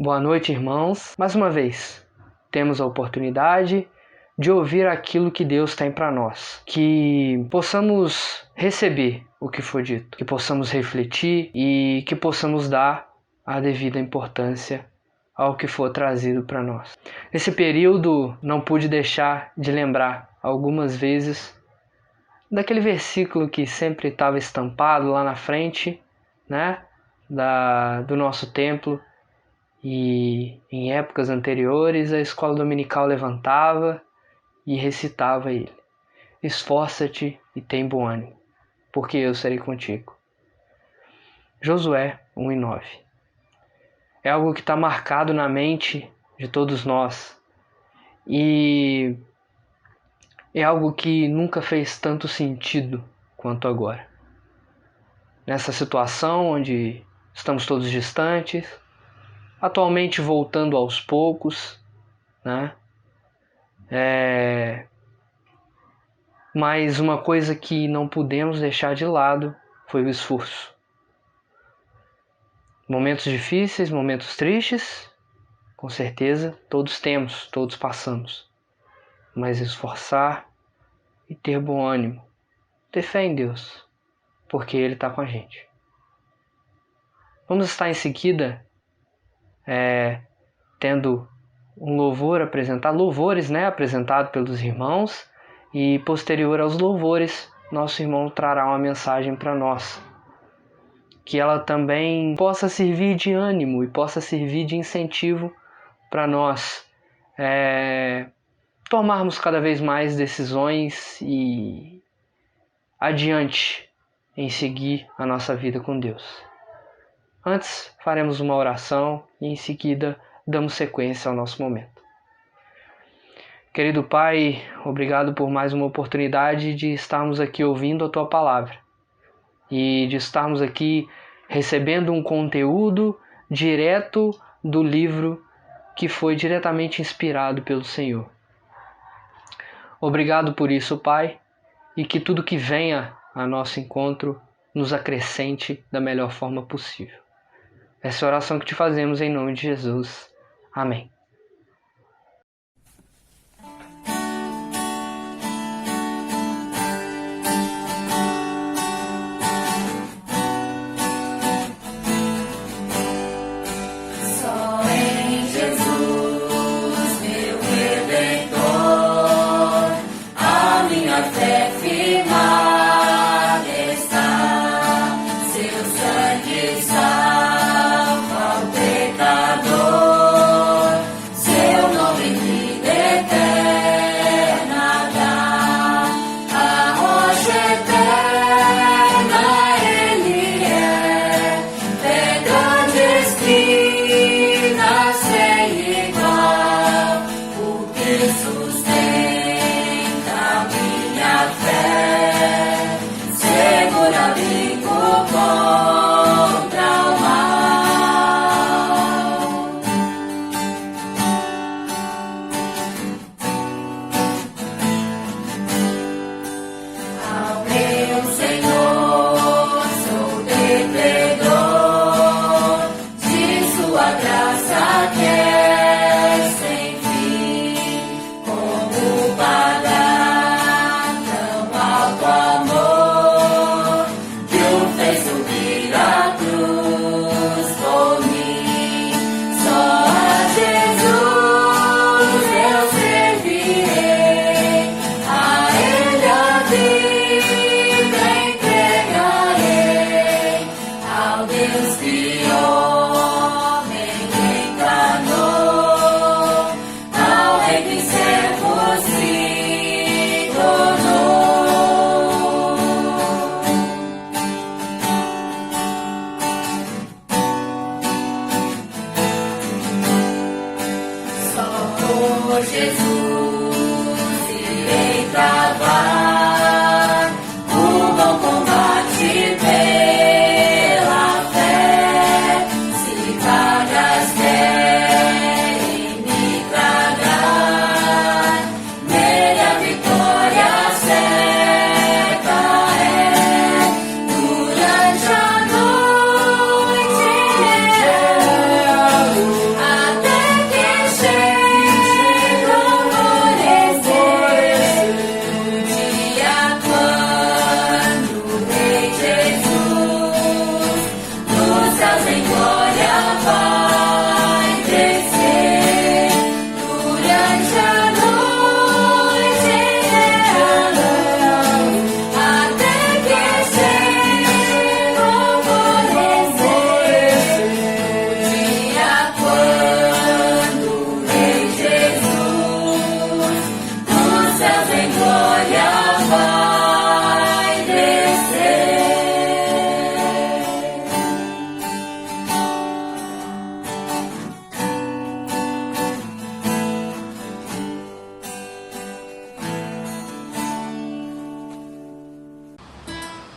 Boa noite, irmãos. Mais uma vez, temos a oportunidade de ouvir aquilo que Deus tem para nós. Que possamos receber o que foi dito, que possamos refletir e que possamos dar a devida importância ao que for trazido para nós. Nesse período, não pude deixar de lembrar algumas vezes daquele versículo que sempre estava estampado lá na frente, né, do nosso templo. E em épocas anteriores a escola dominical levantava e recitava ele: esforça-te e tem bom ânimo, porque eu serei contigo. Josué 1:9. É algo que está marcado na mente de todos nós e é algo que nunca fez tanto sentido quanto agora. Nessa situação onde estamos todos distantes, atualmente voltando aos poucos, né? Mas uma coisa que não pudemos deixar de lado foi o esforço. Momentos difíceis, momentos tristes, com certeza todos temos, todos passamos. Mas esforçar e ter bom ânimo, ter fé em Deus, porque Ele está com a gente. Vamos estar em seguida tendo um louvor apresentado, louvores, né, apresentado pelos irmãos, e posterior aos louvores, nosso irmão trará uma mensagem para nós, que ela também possa servir de ânimo e possa servir de incentivo para nós tomarmos cada vez mais decisões e adiante em seguir a nossa vida com Deus. Antes, faremos uma oração e em seguida damos sequência ao nosso momento. Querido Pai, obrigado por mais uma oportunidade de estarmos aqui ouvindo a Tua Palavra e de estarmos aqui recebendo um conteúdo direto do livro que foi diretamente inspirado pelo Senhor. Obrigado por isso, Pai, e que tudo que venha a nosso encontro nos acrescente da melhor forma possível. Essa é a oração que te fazemos em nome de Jesus. Amém.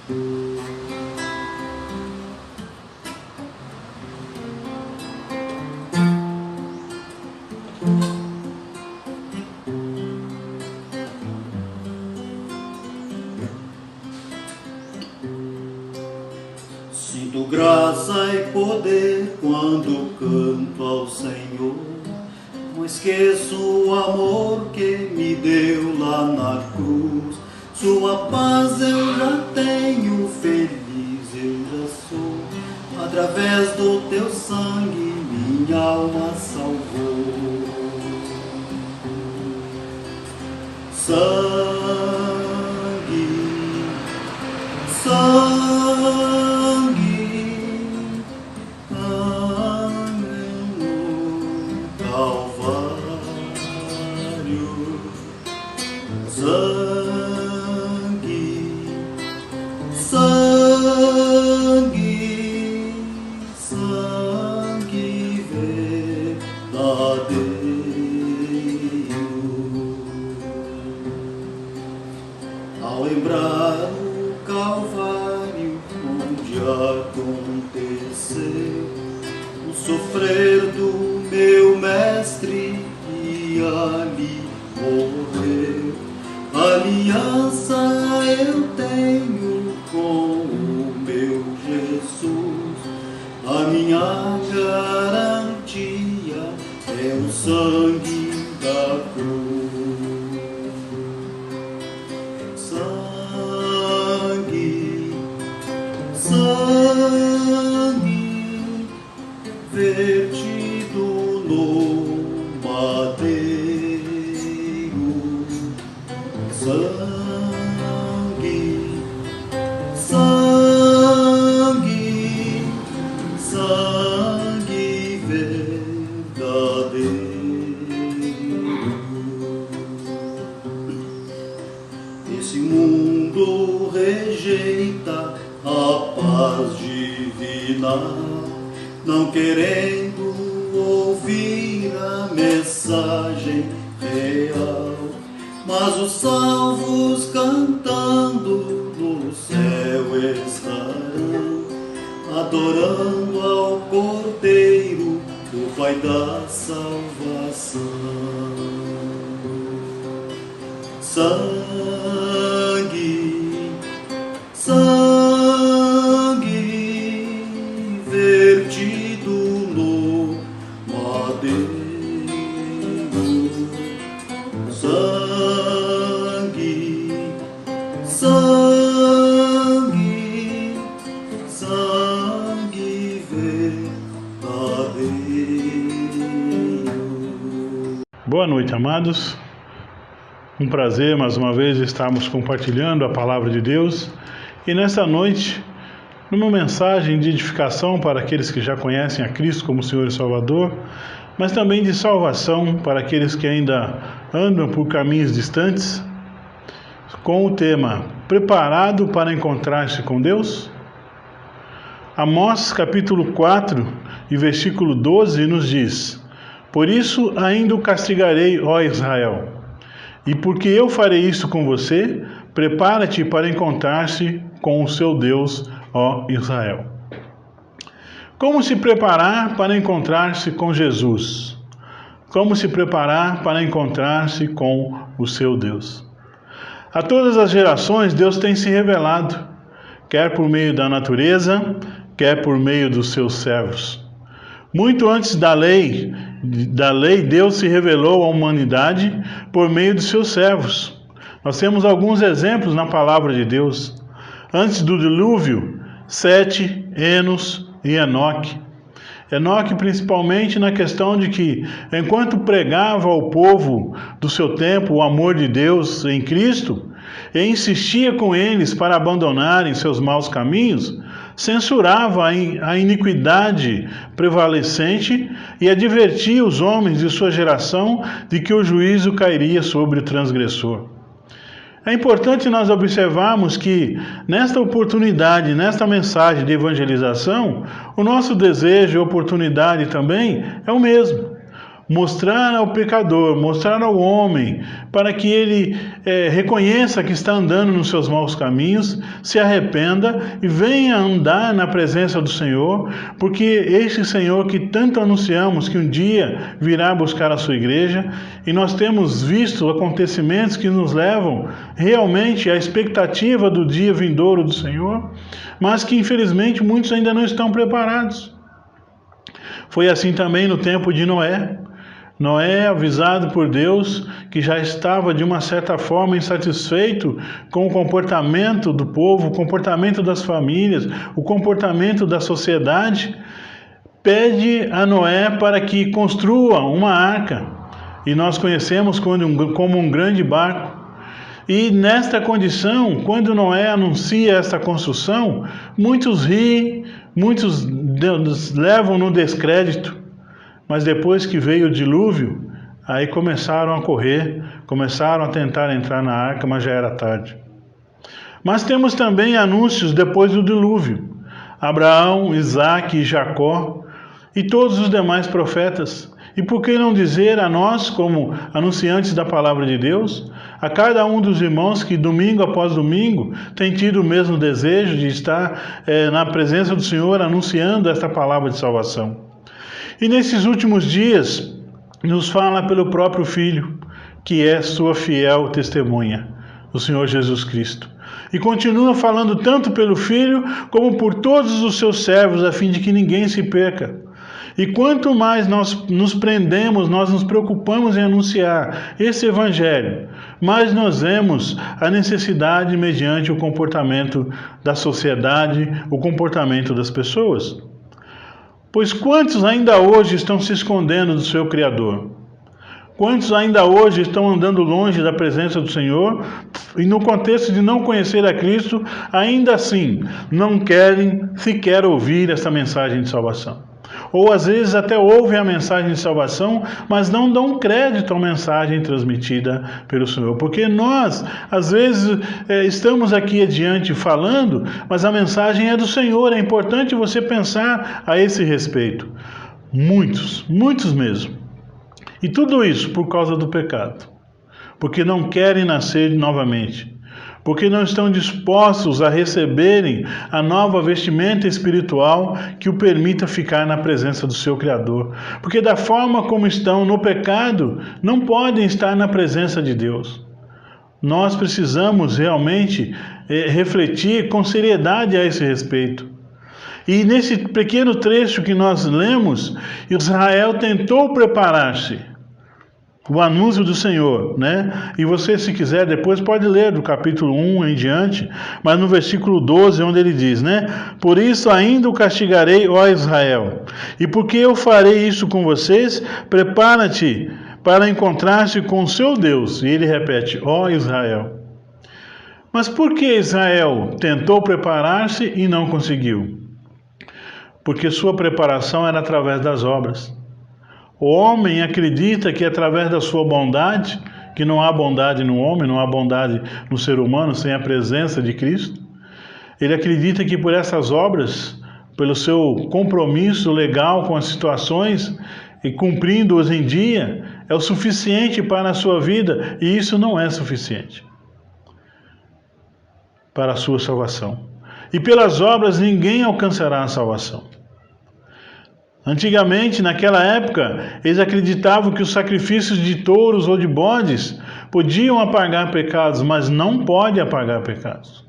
Sinto graça e poder quando canto ao Senhor. Não esqueço o amor que me deu lá na cruz. Sua paz eu já tenho, feliz eu já sou. Através do teu sangue minha alma salvou. Sangue, sangue verdadeiro. Ao lembrar o Calvário onde aconteceu o sofrer do meu mestre e ali morreu, aliança eu tenho com o meu Jesus. A minha garantia é o sangue da cruz. Sangue, sangue vertido no madeiro. Sangue, sangue, sangue verdadeiro. Esse mundo rejeita a paz divina, não querendo ouvir a mensagem real. Mas os salvos cantando no céu estarão, adorando ao Cordeiro, o Pai da salvação. Sangue, sangue vertido no madeiro. Sangue, sangue, sangue verdadeiro. Boa noite, amados. Um prazer mais uma vez estarmos compartilhando a palavra de Deus e nessa noite, numa mensagem de edificação para aqueles que já conhecem a Cristo como Senhor e Salvador, mas também de salvação para aqueles que ainda andam por caminhos distantes, com o tema Preparado para encontrar-se com Deus? Amós capítulo 4 e versículo 12 nos diz: Por isso ainda o castigarei, ó Israel. E porque eu farei isso com você, prepara-te para encontrar-se com o seu Deus, ó Israel. Como se preparar para encontrar-se com Jesus? Como se preparar para encontrar-se com o seu Deus? A todas as gerações Deus tem se revelado, quer por meio da natureza, quer por meio dos seus servos. Muito antes da lei, Deus se revelou à humanidade por meio de seus servos. Nós temos alguns exemplos na palavra de Deus. Antes do dilúvio, Sete, Enos e Enoque. Enoque principalmente na questão de que, enquanto pregava ao povo do seu tempo o amor de Deus em Cristo, e insistia com eles para abandonarem seus maus caminhos, censurava a iniquidade prevalecente e advertia os homens de sua geração de que o juízo cairia sobre o transgressor. É importante nós observarmos que, nesta oportunidade, nesta mensagem de evangelização, o nosso desejo e oportunidade também é o mesmo. mostrar ao pecador, mostrar ao homem, para que ele reconheça que está andando nos seus maus caminhos, se arrependa e venha andar na presença do Senhor, porque este Senhor que tanto anunciamos que um dia virá buscar a sua igreja, e nós temos visto acontecimentos que nos levam realmente à expectativa do dia vindouro do Senhor, mas que infelizmente muitos ainda não estão preparados. Foi assim também no tempo de Noé. Noé, avisado por Deus, que já estava de uma certa forma insatisfeito com o comportamento do povo, o comportamento das famílias, o comportamento da sociedade, pede a Noé para que construa uma arca, e nós conhecemos como um grande barco. E nesta condição, quando Noé anuncia esta construção, muitos riem, muitos levam no descrédito. Mas depois que veio o dilúvio, aí começaram a correr, começaram a tentar entrar na arca, mas já era tarde. Mas temos também anúncios depois do dilúvio. Abraão, Isaque e Jacó e todos os demais profetas. E por que não dizer a nós, como anunciantes da palavra de Deus, a cada um dos irmãos que domingo após domingo tem tido o mesmo desejo de estar na presença do Senhor anunciando esta palavra de salvação. E nesses últimos dias, nos fala pelo próprio Filho, que é sua fiel testemunha, o Senhor Jesus Cristo. E continua falando tanto pelo Filho, como por todos os seus servos, a fim de que ninguém se perca. E quanto mais nós nos prendemos, nós nos preocupamos em anunciar esse Evangelho, mais nós vemos a necessidade mediante o comportamento da sociedade, o comportamento das pessoas. Pois quantos ainda hoje estão se escondendo do seu Criador? Quantos ainda hoje estão andando longe da presença do Senhor e no contexto de não conhecer a Cristo, ainda assim não querem sequer ouvir essa mensagem de salvação? Ou às vezes até ouvem a mensagem de salvação, mas não dão crédito à mensagem transmitida pelo Senhor. Porque nós, às vezes, estamos aqui adiante falando, mas a mensagem é do Senhor. É importante você pensar a esse respeito. Muitos mesmo. E tudo isso por causa do pecado. Porque não querem nascer novamente. Porque não estão dispostos a receberem a nova vestimenta espiritual que o permita ficar na presença do seu Criador. Porque da forma como estão no pecado, não podem estar na presença de Deus. Nós precisamos realmente refletir com seriedade a esse respeito. E nesse pequeno trecho que nós lemos, Israel tentou preparar-se. O anúncio do Senhor, né? E você, se quiser, depois pode ler do capítulo 1 em diante, mas no versículo 12, onde ele diz, né? Por isso ainda o castigarei, ó Israel. E porque eu farei isso com vocês, prepara-te para encontrar-se com o seu Deus. E ele repete, ó Israel. Mas por que Israel tentou preparar-se e não conseguiu? Porque sua preparação era através das obras. O homem acredita que através da sua bondade, que não há bondade no homem, não há bondade no ser humano sem a presença de Cristo. Ele acredita que por essas obras, pelo seu compromisso legal com as situações e cumprindo-as em dia, é o suficiente para a sua vida, e isso não é suficiente para a sua salvação. E pelas obras ninguém alcançará a salvação. Antigamente, naquela época, eles acreditavam que os sacrifícios de touros ou de bodes podiam apagar pecados, mas não podem apagar pecados.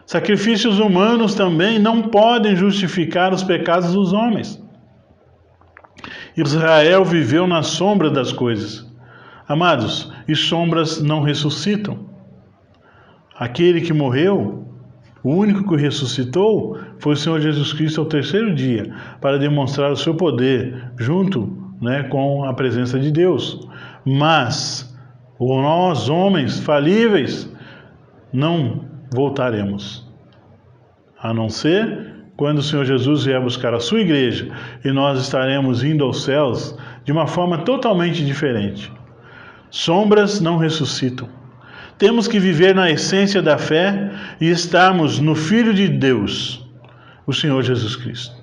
Sacrifícios humanos também não podem justificar os pecados dos homens. Israel viveu na sombra das coisas. Amados, e sombras não ressuscitam. Aquele que morreu, o único que ressuscitou, foi o Senhor Jesus Cristo ao terceiro dia, para demonstrar o seu poder, junto, com a presença de Deus. Mas nós, homens falíveis, não voltaremos, a não ser quando o Senhor Jesus vier buscar a sua igreja, e nós estaremos indo aos céus de uma forma totalmente diferente. Sombras não ressuscitam. Temos que viver na essência da fé e estarmos no Filho de Deus, o Senhor Jesus Cristo.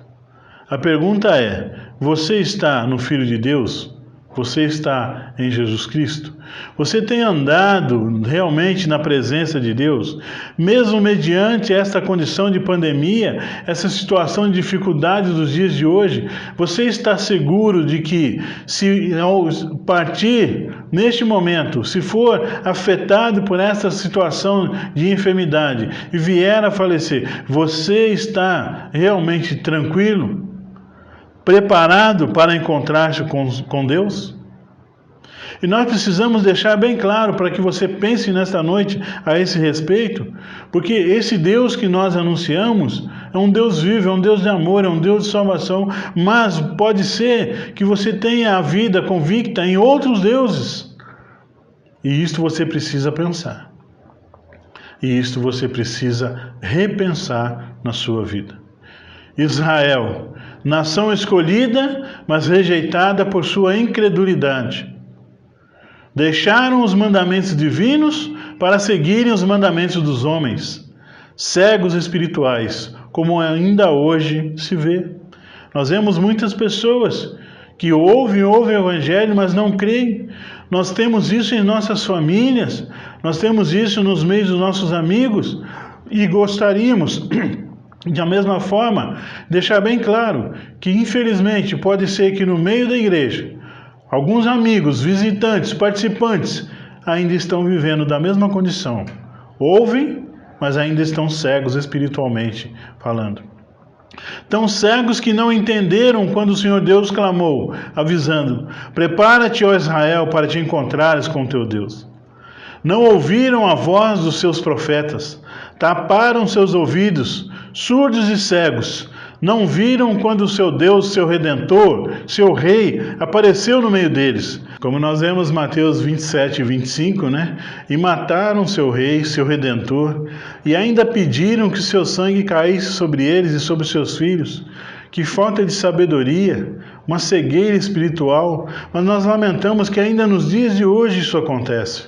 A pergunta é, você está no Filho de Deus? Você está em Jesus Cristo? Você tem andado realmente na presença de Deus? Mesmo mediante esta condição de pandemia, essa situação de dificuldade dos dias de hoje, você está seguro de que, se ao partir neste momento, se for afetado por essa situação de enfermidade e vier a falecer, você está realmente tranquilo? Preparado para encontrar-se com Deus? E nós precisamos deixar bem claro para que você pense nesta noite a esse respeito, porque esse Deus que nós anunciamos é um Deus vivo, é um Deus de amor, é um Deus de salvação, mas pode ser que você tenha a vida convicta em outros deuses. E isto você precisa pensar. E isto você precisa repensar na sua vida. Israel, nação escolhida, mas rejeitada por sua incredulidade. Deixaram os mandamentos divinos para seguirem os mandamentos dos homens, cegos espirituais, como ainda hoje se vê. Nós vemos muitas pessoas que ouvem o Evangelho, mas não creem. Nós temos isso em nossas famílias, nós temos isso nos meios dos nossos amigos, e gostaríamos, da mesma forma, deixar bem claro que, infelizmente, pode ser que no meio da igreja, alguns amigos, visitantes, participantes, ainda estão vivendo da mesma condição. Ouvem, mas ainda estão cegos espiritualmente falando. Tão cegos que não entenderam quando o Senhor Deus clamou, avisando: prepara-te, ó Israel, para te encontrares com teu Deus. Não ouviram a voz dos seus profetas, taparam seus ouvidos, surdos e cegos. Não viram quando o seu Deus, seu Redentor, seu Rei, apareceu no meio deles. Como nós vemos Mateus 27 e 25, né? E mataram seu Rei, seu Redentor, e ainda pediram que seu sangue caísse sobre eles e sobre seus filhos. Que falta de sabedoria, uma cegueira espiritual. Mas nós lamentamos que ainda nos dias de hoje isso acontece.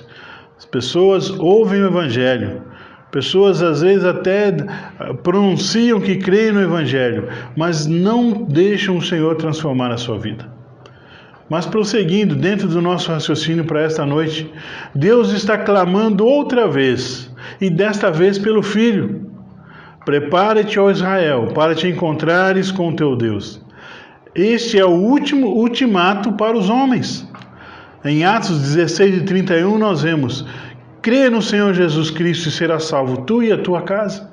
As pessoas ouvem o Evangelho. Pessoas às vezes até pronunciam que creem no Evangelho, mas não deixam o Senhor transformar a sua vida. Mas prosseguindo dentro do nosso raciocínio para esta noite, Deus está clamando outra vez, e desta vez pelo Filho. Prepara-te, ó Israel, para te encontrares com o teu Deus. Este é o último ultimato para os homens. Em Atos 16 e 31 nós vemos: crê no Senhor Jesus Cristo e será salvo tu e a tua casa.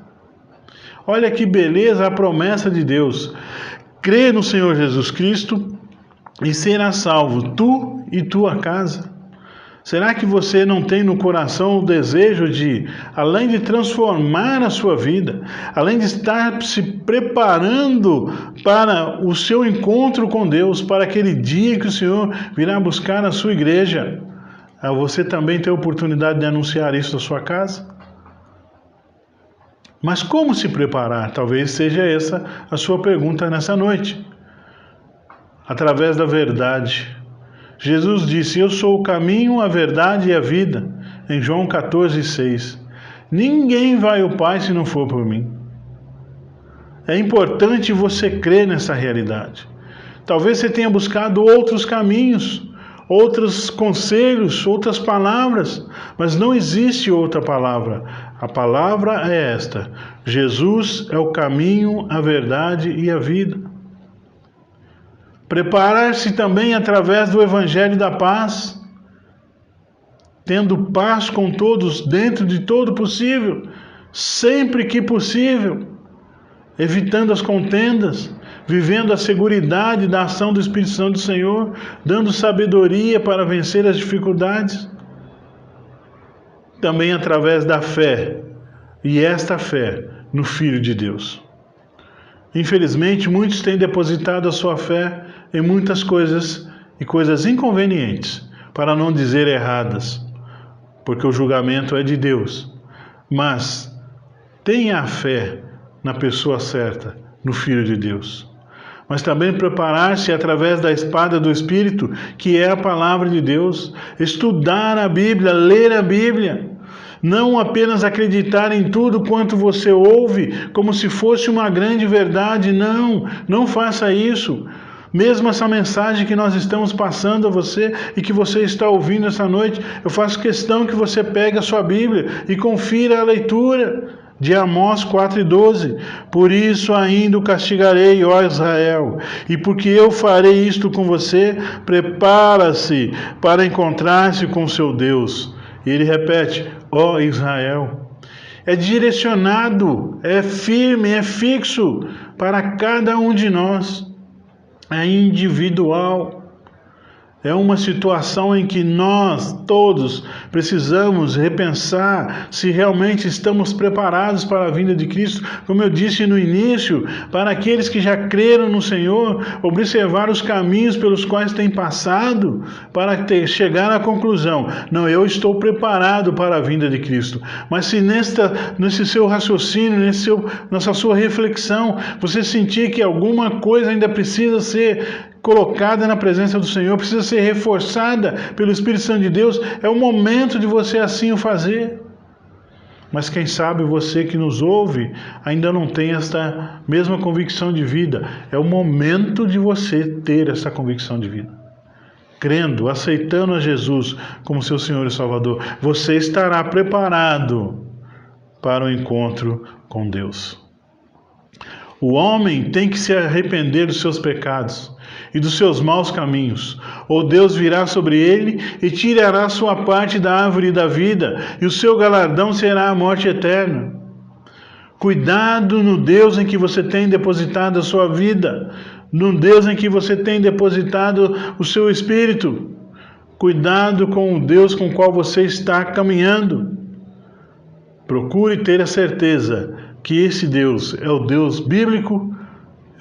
Olha que beleza a promessa de Deus. Crê no Senhor Jesus Cristo e será salvo tu e tua casa. Será que você não tem no coração o desejo de, além de transformar a sua vida, além de estar se preparando para o seu encontro com Deus, para aquele dia que o Senhor virá buscar na sua igreja, você também tem a oportunidade de anunciar isso na sua casa? Mas como se preparar? Talvez seja essa a sua pergunta nessa noite. Através da verdade. Jesus disse: eu sou o caminho, a verdade e a vida, em João 14,6. Ninguém vai ao Pai se não for por mim. É importante você crer nessa realidade. Talvez você tenha buscado outros caminhos, outros conselhos, outras palavras, mas não existe outra palavra. A palavra é esta: Jesus é o caminho, a verdade e a vida. Preparar-se também através do Evangelho da paz, tendo paz com todos dentro de todo possível, sempre que possível, evitando as contendas, vivendo a seguridade da ação do Espírito Santo do Senhor, dando sabedoria para vencer as dificuldades. Também através da fé, e esta fé no Filho de Deus. Infelizmente, muitos têm depositado a sua fé em muitas coisas e coisas inconvenientes, para não dizer erradas, porque o julgamento é de Deus. Mas tenha a fé na pessoa certa, no Filho de Deus. Mas também preparar-se através da espada do Espírito, que é a palavra de Deus, estudar a Bíblia, ler a Bíblia. Não apenas acreditar em tudo quanto você ouve, como se fosse uma grande verdade. Não faça isso. Mesmo essa mensagem que nós estamos passando a você e que você está ouvindo essa noite, eu faço questão que você pegue a sua Bíblia e confira a leitura de Amós 4:12. Por isso ainda o castigarei, ó Israel, e porque eu farei isto com você, prepara-se para encontrar-se com seu Deus. E ele repete, ó Israel. É direcionado, é firme, é fixo para cada um de nós. É individual. É uma situação em que nós todos precisamos repensar se realmente estamos preparados para a vinda de Cristo. Como eu disse no início, para aqueles que já creram no Senhor, observar os caminhos pelos quais têm passado para chegar à conclusão: não, eu estou preparado para a vinda de Cristo. Mas se nesse seu raciocínio, nessa sua reflexão, você sentir que alguma coisa ainda precisa ser colocada na presença do Senhor, precisa ser reforçada pelo Espírito Santo de Deus, é o momento de você assim o fazer. Mas quem sabe você que nos ouve ainda não tem esta mesma convicção de vida. É o momento de você ter essa convicção de vida. Crendo, aceitando a Jesus como seu Senhor e Salvador, você estará preparado para o encontro com Deus. O homem tem que se arrepender dos seus pecados e dos seus maus caminhos, ou Deus virá sobre ele e tirará sua parte da árvore da vida, e o seu galardão será a morte eterna. Cuidado no Deus em que você tem depositado a sua vida, no Deus em que você tem depositado o seu espírito. Cuidado com o Deus com o qual você está caminhando. Procure ter a certeza que esse Deus é o Deus bíblico,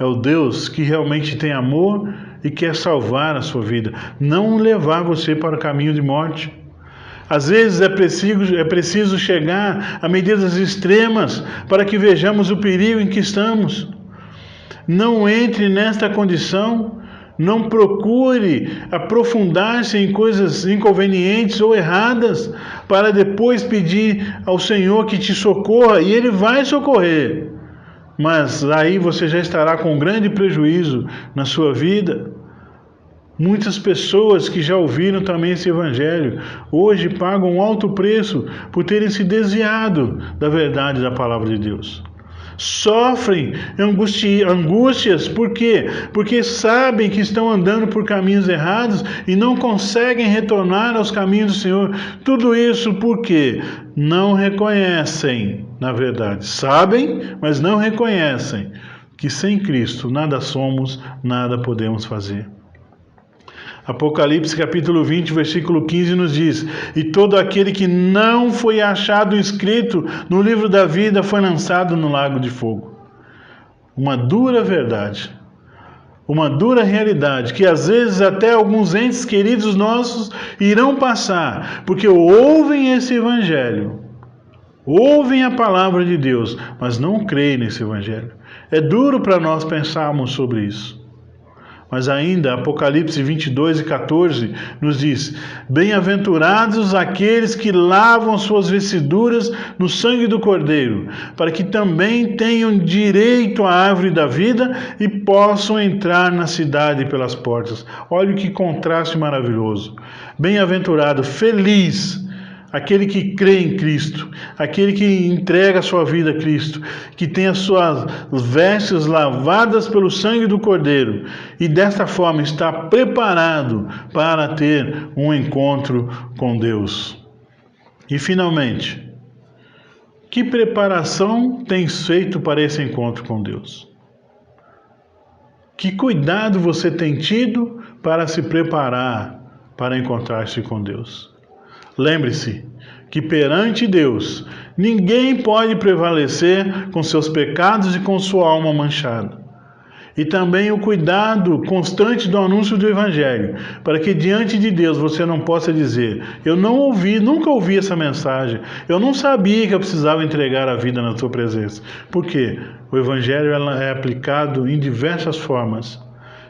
é o Deus que realmente tem amor e quer salvar a sua vida, não levar você para o caminho de morte. Às vezes é preciso chegar a medidas extremas para que vejamos o perigo em que estamos. Não entre nesta condição, não procure aprofundar-se em coisas inconvenientes ou erradas para depois pedir ao Senhor que te socorra, e Ele vai socorrer. Mas aí você já estará com um grande prejuízo na sua vida. Muitas pessoas que já ouviram também esse evangelho, hoje pagam um alto preço por terem se desviado da verdade da palavra de Deus. Sofrem angústias, por quê? Porque sabem que estão andando por caminhos errados e não conseguem retornar aos caminhos do Senhor. Tudo isso porque não reconhecem, na verdade, sabem, mas não reconhecem que sem Cristo nada somos, nada podemos fazer. Apocalipse capítulo 20, versículo 15 nos diz: e todo aquele que não foi achado inscrito no livro da vida foi lançado no lago de fogo. Uma dura verdade, uma dura realidade, que às vezes até alguns entes queridos nossos irão passar, porque ouvem esse evangelho, ouvem a palavra de Deus, mas não creem nesse evangelho. É duro para nós pensarmos sobre isso. Mas ainda, Apocalipse 22:14 nos diz: bem-aventurados aqueles que lavam suas vestiduras no sangue do Cordeiro, para que também tenham direito à árvore da vida e possam entrar na cidade pelas portas. Olha que contraste maravilhoso. Bem-aventurado, feliz, aquele que crê em Cristo, aquele que entrega a sua vida a Cristo, que tem as suas vestes lavadas pelo sangue do Cordeiro e desta forma está preparado para ter um encontro com Deus. E finalmente, que preparação tens feito para esse encontro com Deus? Que cuidado você tem tido para se preparar para encontrar-se com Deus? Lembre-se que perante Deus ninguém pode prevalecer com seus pecados e com sua alma manchada. E também o cuidado constante do anúncio do Evangelho, para que diante de Deus você não possa dizer: eu não ouvi, nunca ouvi essa mensagem, eu não sabia que eu precisava entregar a vida na tua presença. Por quê? O Evangelho é aplicado em diversas formas.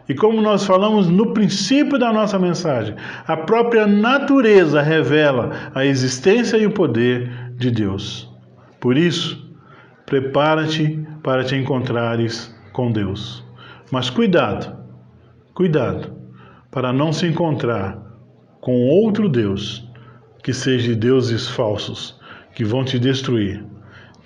E como nós falamos no princípio da nossa mensagem, a própria natureza revela a existência e o poder de Deus. Por isso, prepara-te para te encontrares com Deus. Mas cuidado, Cuidado para não se encontrar com outro Deus, que seja deuses falsos, que vão te destruir.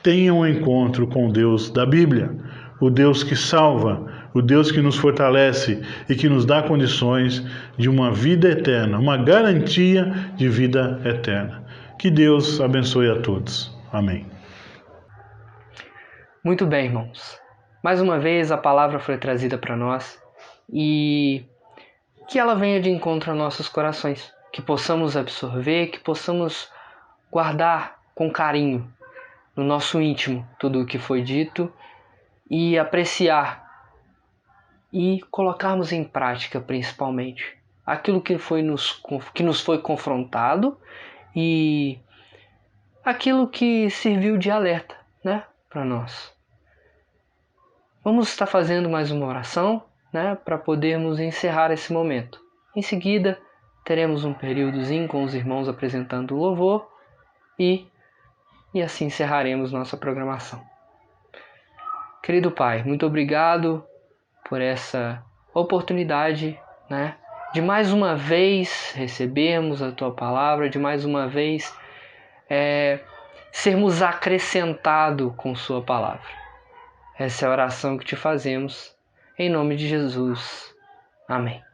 Tenha um encontro com o Deus da Bíblia, o Deus que salva, o Deus que nos fortalece e que nos dá condições de uma vida eterna, uma garantia de vida eterna. Que Deus abençoe a todos. Amém. Muito bem, irmãos. Mais uma vez a palavra foi trazida para nós e que ela venha de encontro aos nossos corações, que possamos absorver, que possamos guardar com carinho no nosso íntimo tudo o que foi dito e apreciar e colocarmos em prática, principalmente, aquilo que nos foi confrontado e aquilo que serviu de alerta, né, para nós. Vamos estar fazendo mais uma oração, né, para podermos encerrar esse momento. Em seguida, teremos um períodozinho com os irmãos apresentando o louvor e assim encerraremos nossa programação. Querido Pai, muito obrigado por essa oportunidade, né, de mais uma vez recebermos a Tua palavra, de mais uma vez sermos acrescentados com Sua palavra. Essa é a oração que te fazemos, em nome de Jesus. Amém.